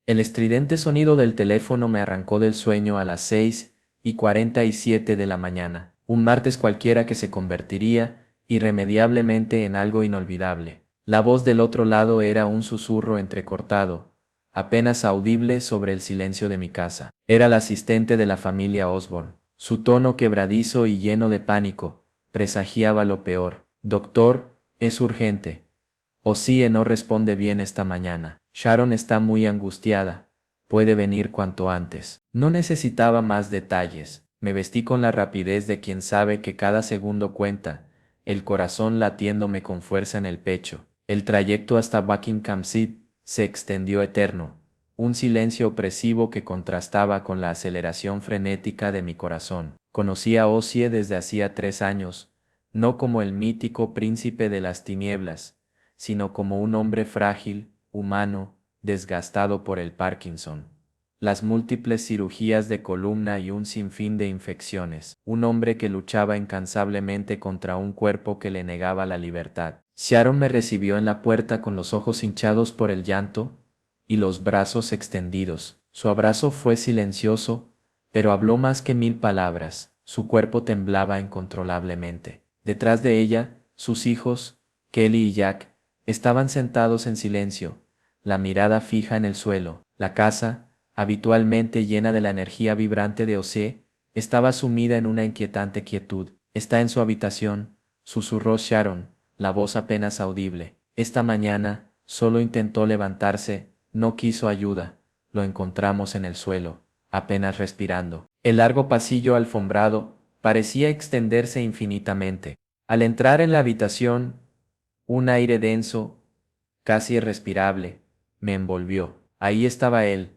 El estridente sonido del teléfono me arrancó del sueño a las 6:47 de la mañana, un martes cualquiera que se convertiría, irremediablemente, en algo inolvidable. La voz del otro lado era un susurro entrecortado, apenas audible sobre el silencio de mi casa. Era la asistente de la familia Osborne. Su tono quebradizo y lleno de pánico presagiaba lo peor. Doctor, es urgente. Osie no responde bien esta mañana. Sharon está muy angustiada. Puede venir cuanto antes. No necesitaba más detalles. Me vestí con la rapidez de quien sabe que cada segundo cuenta, el corazón latiéndome con fuerza en el pecho. El trayecto hasta Buckingham Street se extendió eterno, un silencio opresivo que contrastaba con la aceleración frenética de mi corazón. Conocí a Osie desde hacía 3 años, no como el mítico príncipe de las tinieblas, sino como un hombre frágil, humano, desgastado por el Parkinson, las múltiples cirugías de columna y un sinfín de infecciones. Un hombre que luchaba incansablemente contra un cuerpo que le negaba la libertad. Sharon me recibió en la puerta con los ojos hinchados por el llanto y los brazos extendidos. Su abrazo fue silencioso, pero habló más que 1000 palabras. Su cuerpo temblaba incontrolablemente. Detrás de ella, sus hijos, Kelly y Jack, estaban sentados en silencio, la mirada fija en el suelo. La casa, habitualmente llena de la energía vibrante de Osie, estaba sumida en una inquietante quietud. Está en su habitación, susurró Sharon, la voz apenas audible. Esta mañana, solo intentó levantarse, no quiso ayuda. Lo encontramos en el suelo, apenas respirando. El largo pasillo alfombrado parecía extenderse infinitamente. Al entrar en la habitación, un aire denso, casi irrespirable, me envolvió. Ahí estaba él,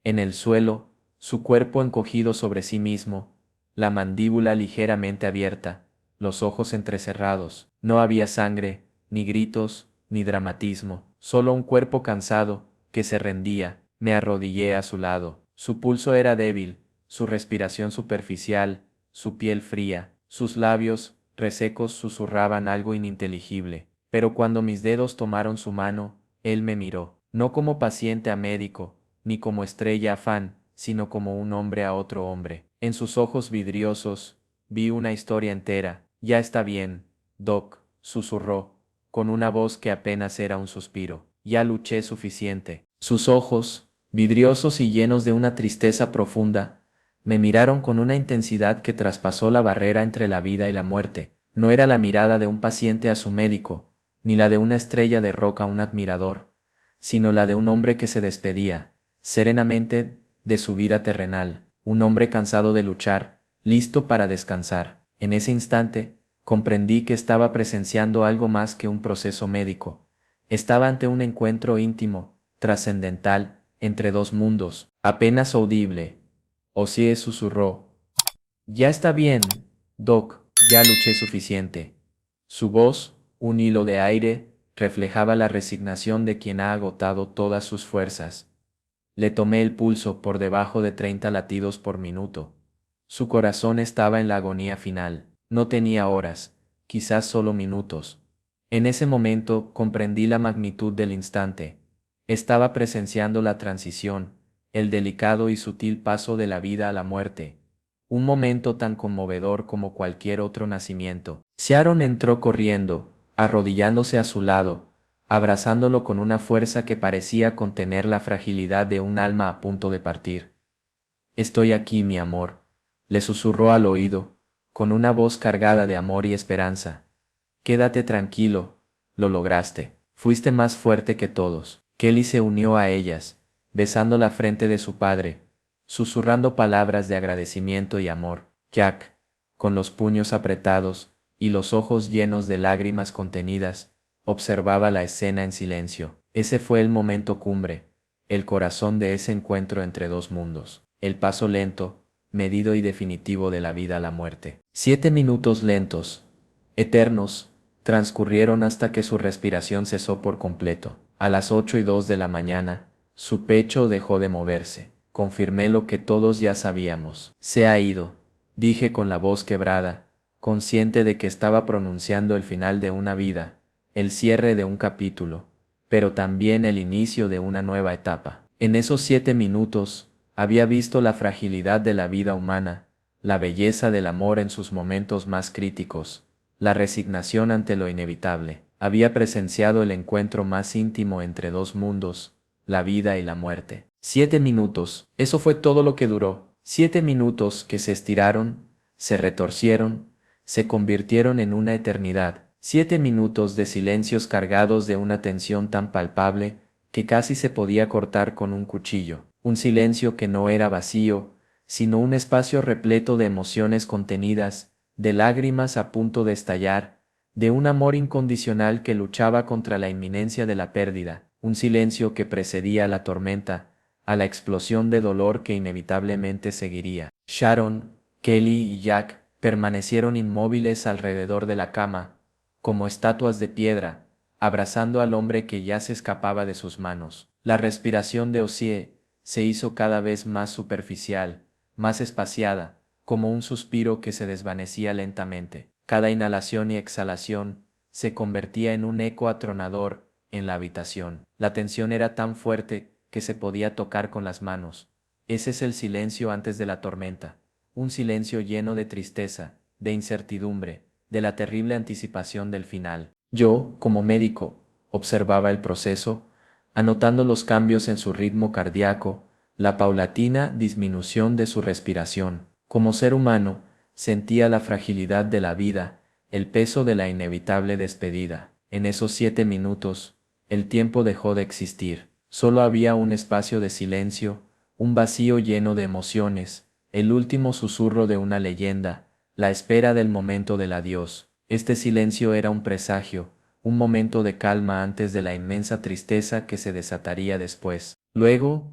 en el suelo, su cuerpo encogido sobre sí mismo, la mandíbula ligeramente abierta, los ojos entrecerrados. No había sangre, ni gritos, ni dramatismo, solo un cuerpo cansado, que se rendía. Me arrodillé a su lado. Su pulso era débil, su respiración superficial, su piel fría, sus labios, resecos, susurraban algo ininteligible. Pero cuando mis dedos tomaron su mano, él me miró, no como paciente a médico, ni como estrella a fan, sino como un hombre a otro hombre. En sus ojos vidriosos, vi una historia entera. Ya está bien, Doc, susurró, con una voz que apenas era un suspiro. Ya luché suficiente. Sus ojos, vidriosos y llenos de una tristeza profunda, me miraron con una intensidad que traspasó la barrera entre la vida y la muerte. No era la mirada de un paciente a su médico, ni la de una estrella de rock a un admirador, sino la de un hombre que se despedía, serenamente, de su vida terrenal, un hombre cansado de luchar, listo para descansar. En ese instante, comprendí que estaba presenciando algo más que un proceso médico. Estaba ante un encuentro íntimo, trascendental, entre dos mundos, apenas audible. Osie susurró: ya está bien, Doc, ya luché suficiente. Su voz, un hilo de aire, reflejaba la resignación de quien ha agotado todas sus fuerzas. Le tomé el pulso por debajo de 30 latidos por minuto. Su corazón estaba en la agonía final. No tenía horas, quizás solo minutos. En ese momento comprendí la magnitud del instante. Estaba presenciando la transición, el delicado y sutil paso de la vida a la muerte. Un momento tan conmovedor como cualquier otro nacimiento. Sharon entró corriendo, arrodillándose a su lado, abrazándolo con una fuerza que parecía contener la fragilidad de un alma a punto de partir. Estoy aquí, mi amor, le susurró al oído, con una voz cargada de amor y esperanza. Quédate tranquilo, lo lograste. Fuiste más fuerte que todos. Kelly se unió a ellas, besando la frente de su padre, susurrando palabras de agradecimiento y amor. Jack, con los puños apretados y los ojos llenos de lágrimas contenidas, observaba la escena en silencio. Ese fue el momento cumbre, el corazón de ese encuentro entre dos mundos, el paso lento, medido y definitivo de la vida a la muerte. 7 minutos lentos, eternos, transcurrieron hasta que su respiración cesó por completo. A las 8:02 de la mañana, su pecho dejó de moverse. Confirmé lo que todos ya sabíamos. Se ha ido, dije con la voz quebrada, consciente de que estaba pronunciando el final de una vida, el cierre de un capítulo, pero también el inicio de una nueva etapa. En esos 7 minutos, había visto la fragilidad de la vida humana, la belleza del amor en sus momentos más críticos, la resignación ante lo inevitable. Había presenciado el encuentro más íntimo entre dos mundos, la vida y la muerte. 7 minutos, eso fue todo lo que duró. 7 minutos que se estiraron, se retorcieron, se convirtieron en una eternidad. 7 minutos de silencios cargados de una tensión tan palpable que casi se podía cortar con un cuchillo. Un silencio que no era vacío, sino un espacio repleto de emociones contenidas, de lágrimas a punto de estallar, de un amor incondicional que luchaba contra la inminencia de la pérdida, un silencio que precedía a la tormenta, a la explosión de dolor que inevitablemente seguiría. Sharon, Kelly y Jack permanecieron inmóviles alrededor de la cama, como estatuas de piedra, abrazando al hombre que ya se escapaba de sus manos. La respiración de Ossie se hizo cada vez más superficial, más espaciada, como un suspiro que se desvanecía lentamente. Cada inhalación y exhalación se convertía en un eco atronador en la habitación. La tensión era tan fuerte que se podía tocar con las manos. Ese es el silencio antes de la tormenta, un silencio lleno de tristeza, de incertidumbre, de la terrible anticipación del final. Yo, como médico, observaba el proceso, anotando los cambios en su ritmo cardíaco, la paulatina disminución de su respiración. Como ser humano, sentía la fragilidad de la vida, el peso de la inevitable despedida. En esos 7 minutos, el tiempo dejó de existir. Solo había un espacio de silencio, un vacío lleno de emociones, el último susurro de una leyenda, la espera del momento del adiós. Este silencio era un presagio, un momento de calma antes de la inmensa tristeza que se desataría después. Luego,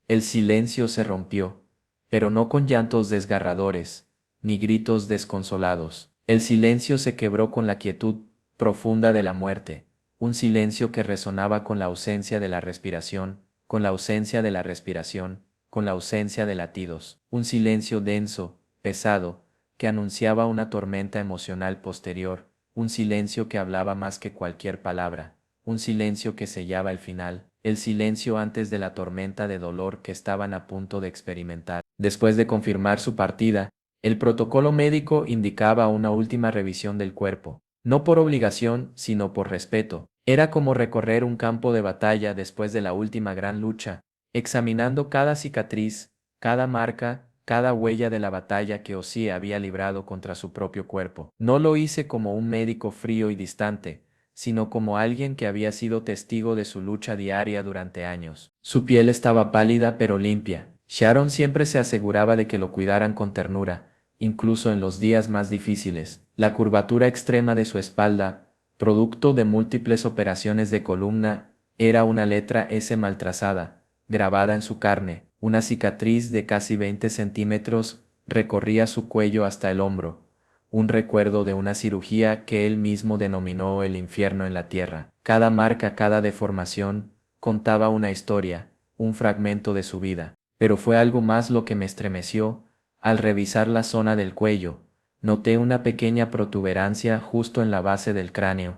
el silencio se rompió, pero no con llantos desgarradores, ni gritos desconsolados. El silencio se quebró con la quietud profunda de la muerte, un silencio que resonaba con la ausencia de la respiración, con la ausencia de la respiración, con la ausencia de latidos. Un silencio denso, pesado, que anunciaba una tormenta emocional posterior, un silencio que hablaba más que cualquier palabra, un silencio que sellaba el final, el silencio antes de la tormenta de dolor que estaban a punto de experimentar. Después de confirmar su partida, el protocolo médico indicaba una última revisión del cuerpo, no por obligación, sino por respeto. Era como recorrer un campo de batalla después de la última gran lucha, examinando cada cicatriz, cada marca, cada huella de la batalla que Ossie había librado contra su propio cuerpo. No lo hice como un médico frío y distante, sino como alguien que había sido testigo de su lucha diaria durante años. Su piel estaba pálida pero limpia. Sharon siempre se aseguraba de que lo cuidaran con ternura, incluso en los días más difíciles. La curvatura extrema de su espalda, producto de múltiples operaciones de columna, era una letra S mal trazada, grabada en su carne. Una cicatriz de casi 20 centímetros recorría su cuello hasta el hombro, un recuerdo de una cirugía que él mismo denominó el infierno en la tierra. Cada marca, cada deformación, contaba una historia, un fragmento de su vida. Pero fue algo más lo que me estremeció. Al revisar la zona del cuello, noté una pequeña protuberancia justo en la base del cráneo.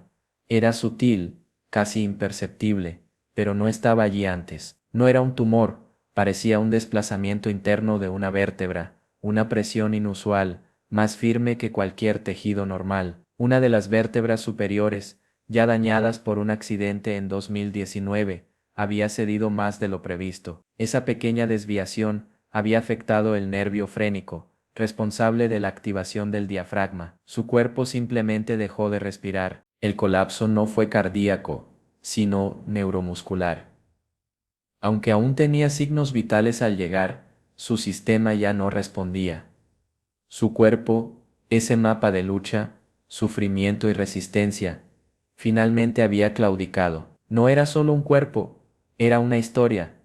Era sutil, casi imperceptible, pero no estaba allí antes. No era un tumor, parecía un desplazamiento interno de una vértebra, una presión inusual, más firme que cualquier tejido normal. Una de las vértebras superiores, ya dañadas por un accidente en 2019, había cedido más de lo previsto. Esa pequeña desviación había afectado el nervio frénico, responsable de la activación del diafragma. Su cuerpo simplemente dejó de respirar. El colapso no fue cardíaco, sino neuromuscular. Aunque aún tenía signos vitales al llegar, su sistema ya no respondía. Su cuerpo, ese mapa de lucha, sufrimiento y resistencia, finalmente había claudicado. No era solo un cuerpo, era una historia,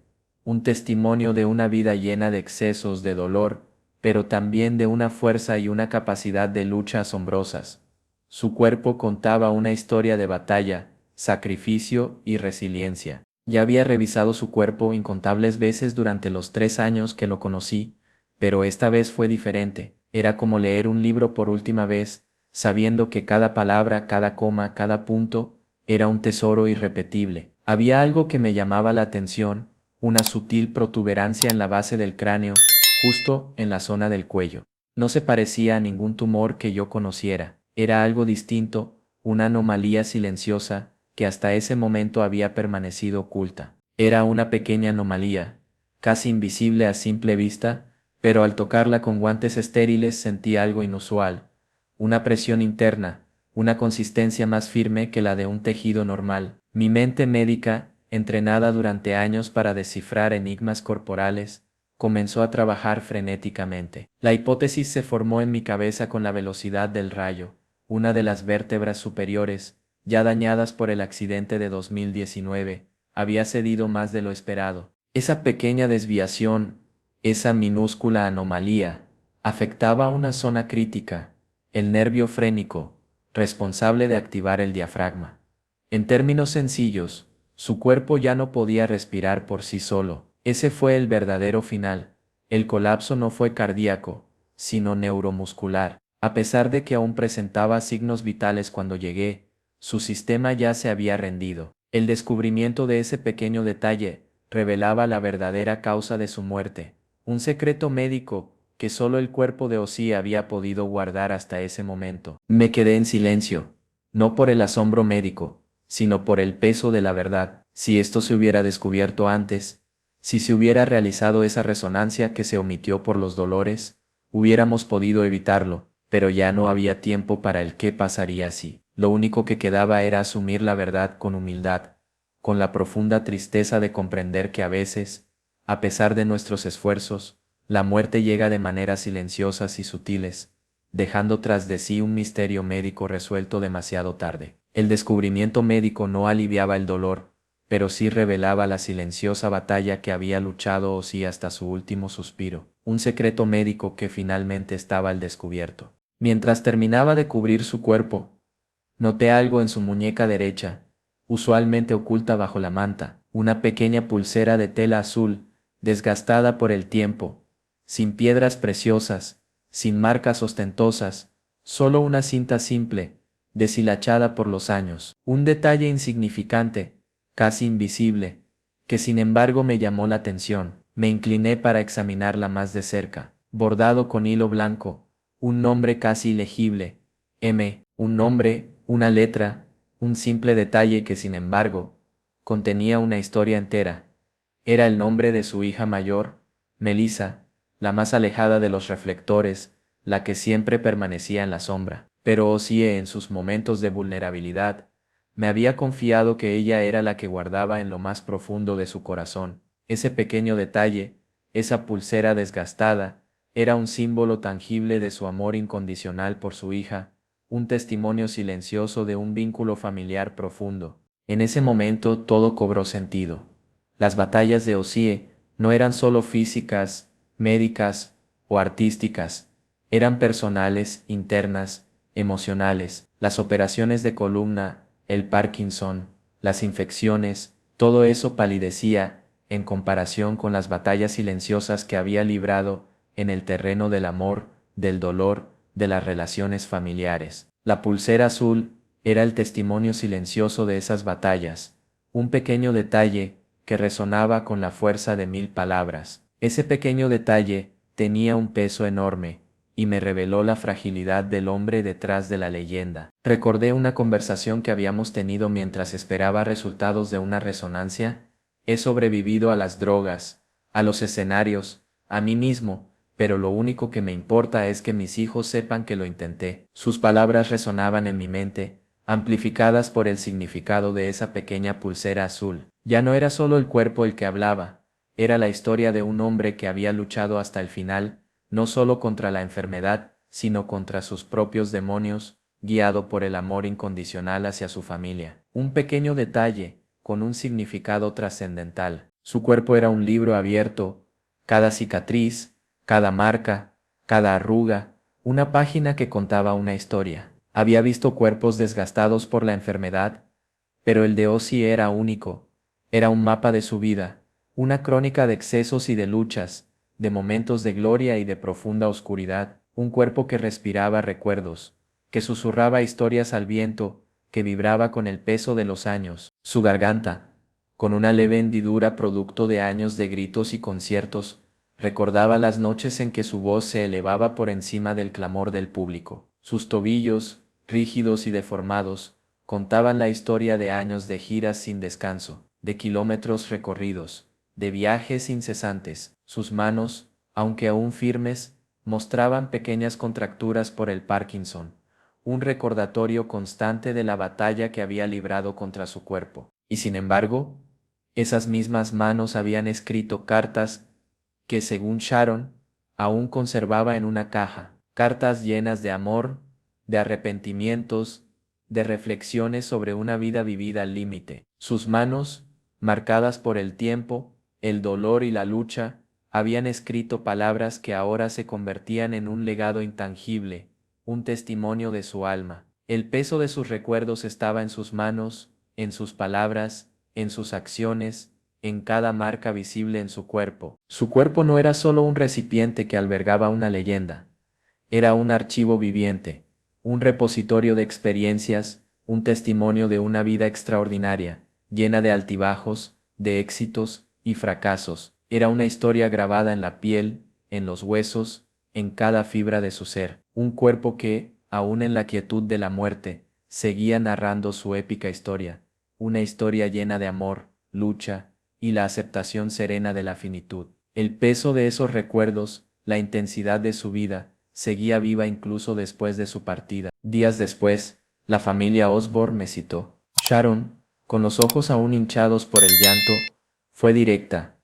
un testimonio de una vida llena de excesos de dolor, pero también de una fuerza y una capacidad de lucha asombrosas. Su cuerpo contaba una historia de batalla, sacrificio y resiliencia. Ya había revisado su cuerpo incontables veces durante los 3 años que lo conocí, pero esta vez fue diferente. Era como leer un libro por última vez, sabiendo que cada palabra, cada coma, cada punto, era un tesoro irrepetible. Había algo que me llamaba la atención, una sutil protuberancia en la base del cráneo, justo en la zona del cuello. No se parecía a ningún tumor que yo conociera, era algo distinto, una anomalía silenciosa, que hasta ese momento había permanecido oculta. Era una pequeña anomalía, casi invisible a simple vista, pero al tocarla con guantes estériles sentí algo inusual, una presión interna, una consistencia más firme que la de un tejido normal. Mi mente médica, entrenada durante años para descifrar enigmas corporales, comenzó a trabajar frenéticamente. La hipótesis se formó en mi cabeza con la velocidad del rayo. Una de las vértebras superiores, ya dañadas por el accidente de 2019, había cedido más de lo esperado. Esa pequeña desviación, esa minúscula anomalía, afectaba una zona crítica, el nervio frénico, responsable de activar el diafragma. En términos sencillos, su cuerpo ya no podía respirar por sí solo. Ese fue el verdadero final. El colapso no fue cardíaco, sino neuromuscular. A pesar de que aún presentaba signos vitales cuando llegué, su sistema ya se había rendido. El descubrimiento de ese pequeño detalle revelaba la verdadera causa de su muerte, un secreto médico que solo el cuerpo de Ozzy había podido guardar hasta ese momento. Me quedé en silencio, no por el asombro médico, sino por el peso de la verdad. Si esto se hubiera descubierto antes, si se hubiera realizado esa resonancia que se omitió por los dolores, hubiéramos podido evitarlo, pero ya no había tiempo para el qué pasaría si. Lo único que quedaba era asumir la verdad con humildad, con la profunda tristeza de comprender que a veces, a pesar de nuestros esfuerzos, la muerte llega de maneras silenciosas y sutiles, dejando tras de sí un misterio médico resuelto demasiado tarde. El descubrimiento médico no aliviaba el dolor, pero sí revelaba la silenciosa batalla que había luchado Ozzy hasta su último suspiro, un secreto médico que finalmente estaba al descubierto. Mientras terminaba de cubrir su cuerpo, noté algo en su muñeca derecha, usualmente oculta bajo la manta, una pequeña pulsera de tela azul, desgastada por el tiempo, sin piedras preciosas, sin marcas ostentosas, solo una cinta simple, deshilachada por los años. Un detalle insignificante, casi invisible, que sin embargo me llamó la atención. Me incliné para examinarla más de cerca. Bordado con hilo blanco, un nombre casi ilegible, M, un nombre, una letra, un simple detalle que sin embargo, contenía una historia entera. Era el nombre de su hija mayor, Melissa, la más alejada de los reflectores, la que siempre permanecía en la sombra. Pero Ozzy en sus momentos de vulnerabilidad, me había confiado que ella era la que guardaba en lo más profundo de su corazón. Ese pequeño detalle, esa pulsera desgastada, era un símbolo tangible de su amor incondicional por su hija, un testimonio silencioso de un vínculo familiar profundo. En ese momento todo cobró sentido. Las batallas de Ozzy no eran solo físicas, médicas o artísticas, eran personales, internas, emocionales. Las operaciones de columna, el Parkinson, las infecciones, todo eso palidecía en comparación con las batallas silenciosas que había librado en el terreno del amor, del dolor, de las relaciones familiares. La pulsera azul era el testimonio silencioso de esas batallas, un pequeño detalle que resonaba con la fuerza de 1000 palabras. Ese pequeño detalle tenía un peso enorme, y me reveló la fragilidad del hombre detrás de la leyenda. Recordé una conversación que habíamos tenido mientras esperaba resultados de una resonancia. He sobrevivido a las drogas, a los escenarios, a mí mismo, pero lo único que me importa es que mis hijos sepan que lo intenté. Sus palabras resonaban en mi mente, amplificadas por el significado de esa pequeña pulsera azul. Ya no era solo el cuerpo el que hablaba, era la historia de un hombre que había luchado hasta el final, no solo contra la enfermedad, sino contra sus propios demonios, guiado por el amor incondicional hacia su familia. Un pequeño detalle, con un significado trascendental. Su cuerpo era un libro abierto, cada cicatriz, cada marca, cada arruga, una página que contaba una historia. Había visto cuerpos desgastados por la enfermedad, pero el de Ozzy era único, era un mapa de su vida, una crónica de excesos y de luchas, de momentos de gloria y de profunda oscuridad, un cuerpo que respiraba recuerdos, que susurraba historias al viento, que vibraba con el peso de los años. Su garganta, con una leve hendidura producto de años de gritos y conciertos. Recordaba las noches en que su voz se elevaba por encima del clamor del público. Sus tobillos, rígidos y deformados, contaban la historia de años de giras sin descanso, de kilómetros recorridos, de viajes incesantes. Sus manos, aunque aún firmes, mostraban pequeñas contracturas por el Parkinson, un recordatorio constante de la batalla que había librado contra su cuerpo. Y sin embargo, esas mismas manos habían escrito cartas que, según Sharon, aún conservaba en una caja, cartas llenas de amor, de arrepentimientos, de reflexiones sobre una vida vivida al límite. Sus manos, marcadas por el tiempo, el dolor y la lucha, habían escrito palabras que ahora se convertían en un legado intangible, un testimonio de su alma. El peso de sus recuerdos estaba en sus manos, en sus palabras, en sus acciones, en cada marca visible en su cuerpo. Su cuerpo no era solo un recipiente que albergaba una leyenda, era un archivo viviente, un repositorio de experiencias, un testimonio de una vida extraordinaria, llena de altibajos, de éxitos y fracasos. Era una historia grabada en la piel, en los huesos, en cada fibra de su ser. Un cuerpo que, aún en la quietud de la muerte, seguía narrando su épica historia. Una historia llena de amor, lucha y la aceptación serena de la finitud. El peso de esos recuerdos, la intensidad de su vida, seguía viva incluso después de su partida. Días después, la familia Osborne me citó. Sharon, con los ojos aún hinchados por el llanto, fue directa.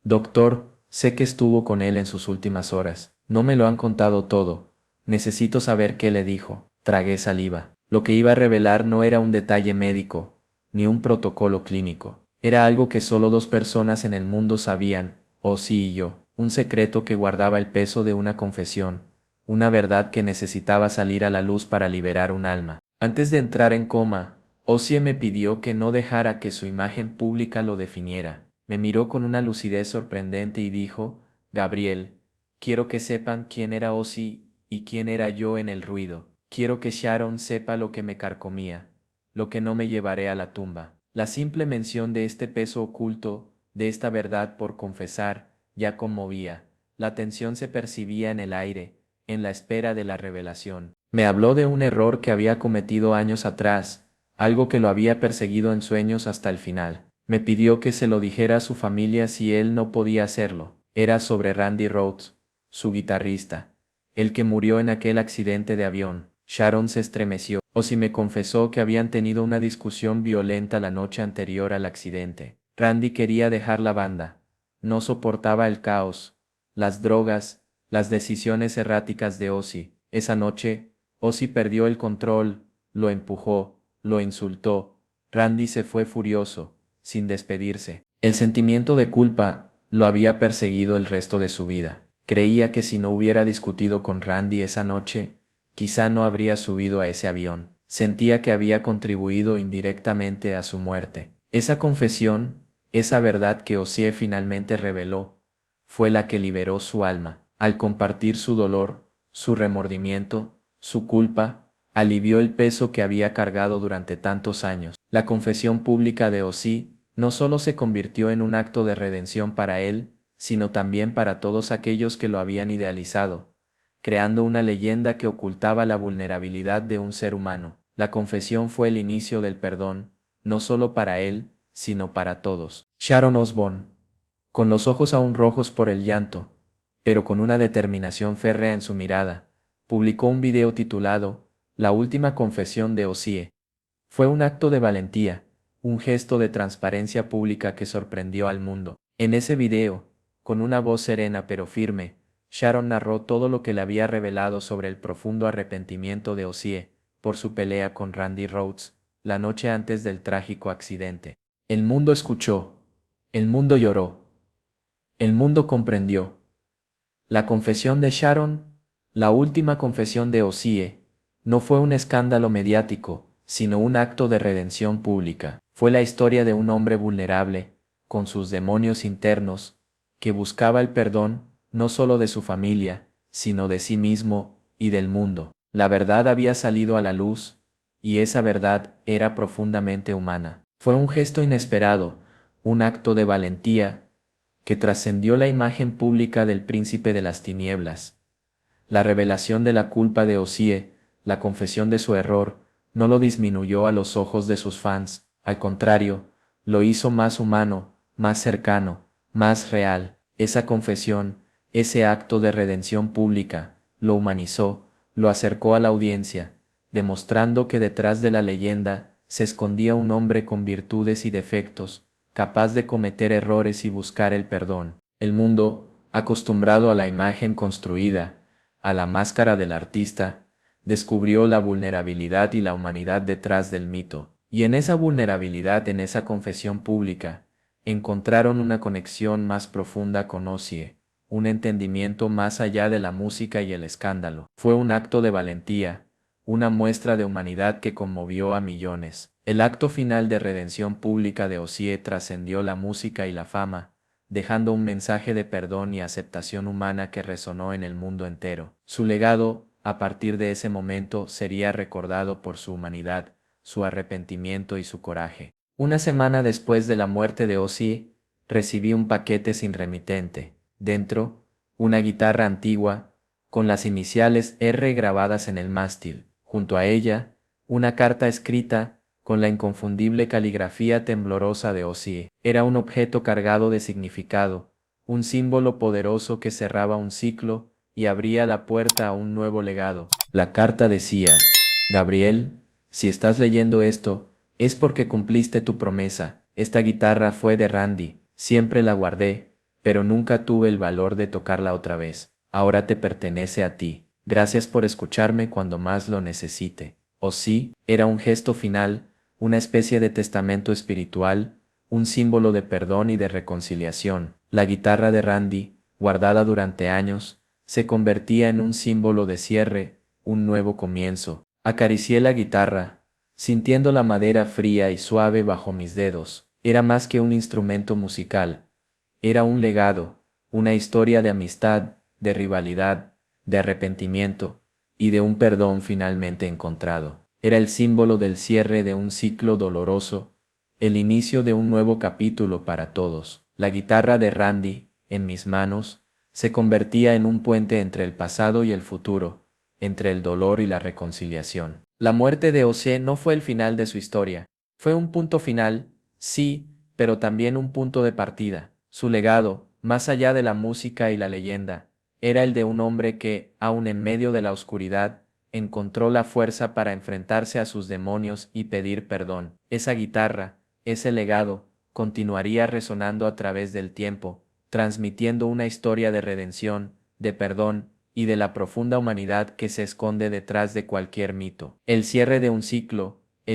Doctor, sé que estuvo con él en sus últimas horas. No me lo han contado todo. Necesito saber qué le dijo. Tragué saliva. Lo que iba a revelar no era un detalle médico, ni un protocolo clínico. Era algo que solo dos personas en el mundo sabían, Ozzy y yo, un secreto que guardaba el peso de una confesión, una verdad que necesitaba salir a la luz para liberar un alma. Antes de entrar en coma, Ozzy me pidió que no dejara que su imagen pública lo definiera. Me miró con una lucidez sorprendente y dijo, Gabriel, quiero que sepan quién era Ozzy y quién era yo en el ruido. Quiero que Sharon sepa lo que me carcomía, lo que no me llevaré a la tumba. La simple mención de este peso oculto, de esta verdad por confesar, ya conmovía. La tensión se percibía en el aire, en la espera de la revelación. Me habló de un error que había cometido años atrás, algo que lo había perseguido en sueños hasta el final. Me pidió que se lo dijera a su familia si él no podía hacerlo. Era sobre Randy Rhoads, su guitarrista, el que murió en aquel accidente de avión. Sharon se estremeció. Ozzy me confesó que habían tenido una discusión violenta la noche anterior al accidente. Randy quería dejar la banda. No soportaba el caos, las drogas, las decisiones erráticas de Ozzy. Esa noche, Ozzy perdió el control, lo empujó, lo insultó. Randy se fue furioso, sin despedirse. El sentimiento de culpa lo había perseguido el resto de su vida. Creía que si no hubiera discutido con Randy esa noche, quizá no habría subido a ese avión. Sentía que había contribuido indirectamente a su muerte. Esa confesión, esa verdad que Ozzy finalmente reveló, fue la que liberó su alma. Al compartir su dolor, su remordimiento, su culpa, alivió el peso que había cargado durante tantos años. La confesión pública de Ozzy no solo se convirtió en un acto de redención para él, sino también para todos aquellos que lo habían idealizado, creando una leyenda que ocultaba la vulnerabilidad de un ser humano. La confesión fue el inicio del perdón, no solo para él, sino para todos. Sharon Osbourne, con los ojos aún rojos por el llanto, pero con una determinación férrea en su mirada, publicó un video titulado La última confesión de Ozzy. Fue un acto de valentía, un gesto de transparencia pública que sorprendió al mundo. En ese video, con una voz serena pero firme, Sharon narró todo lo que le había revelado sobre el profundo arrepentimiento de Ozzy por su pelea con Randy Rhoads la noche antes del trágico accidente. El mundo escuchó, el mundo lloró, el mundo comprendió. La confesión de Sharon, la última confesión de Ozzy, no fue un escándalo mediático, sino un acto de redención pública. Fue la historia de un hombre vulnerable, con sus demonios internos, que buscaba el perdón, no solo de su familia, sino de sí mismo y del mundo. La verdad había salido a la luz, y esa verdad era profundamente humana. Fue un gesto inesperado, un acto de valentía que trascendió la imagen pública del príncipe de las tinieblas. La revelación de la culpa de Osíe, la confesión de su error, no lo disminuyó a los ojos de sus fans, al contrario, lo hizo más humano, más cercano, más real. Esa confesión, ese acto de redención pública, lo humanizó, lo acercó a la audiencia, demostrando que detrás de la leyenda se escondía un hombre con virtudes y defectos, capaz de cometer errores y buscar el perdón. El mundo, acostumbrado a la imagen construida, a la máscara del artista, descubrió la vulnerabilidad y la humanidad detrás del mito. Y en esa vulnerabilidad, en esa confesión pública, encontraron una conexión más profunda con Ossie, un entendimiento más allá de la música y el escándalo. Fue un acto de valentía, una muestra de humanidad que conmovió a millones. El acto final de redención pública de Ossie trascendió la música y la fama, dejando un mensaje de perdón y aceptación humana que resonó en el mundo entero. Su legado, a partir de ese momento, sería recordado por su humanidad, su arrepentimiento y su coraje. Una semana después de la muerte de Ossie, recibí un paquete sin remitente. Dentro, una guitarra antigua, con las iniciales R grabadas en el mástil. Junto a ella, una carta escrita con la inconfundible caligrafía temblorosa de Ossie. Era un objeto cargado de significado, un símbolo poderoso que cerraba un ciclo y abría la puerta a un nuevo legado. La carta decía: Gabriel, si estás leyendo esto, es porque cumpliste tu promesa. Esta guitarra fue de Randy, siempre la guardé, pero nunca tuve el valor de tocarla otra vez. Ahora te pertenece a ti. Gracias por escucharme cuando más lo necesite. Ossie era un gesto final, una especie de testamento espiritual, un símbolo de perdón y de reconciliación. La guitarra de Randy, guardada durante años, se convertía en un símbolo de cierre, un nuevo comienzo. Acaricié la guitarra, sintiendo la madera fría y suave bajo mis dedos. Era más que un instrumento musical. Era un legado, una historia de amistad, de rivalidad, de arrepentimiento y de un perdón finalmente encontrado. Era el símbolo del cierre de un ciclo doloroso, el inicio de un nuevo capítulo para todos. La guitarra de Randy, en mis manos, se convertía en un puente entre el pasado y el futuro, entre el dolor y la reconciliación. La muerte de Ossie no fue el final de su historia. Fue un punto final, sí, pero también un punto de partida. Su legado, más allá de la música y la leyenda, era el de un hombre que, aun en medio de la oscuridad, encontró la fuerza para enfrentarse a sus demonios y pedir perdón. Esa guitarra, ese legado, continuaría resonando a través del tiempo, transmitiendo una historia de redención, de perdón y de la profunda humanidad que se esconde detrás de cualquier mito. El cierre de un ciclo,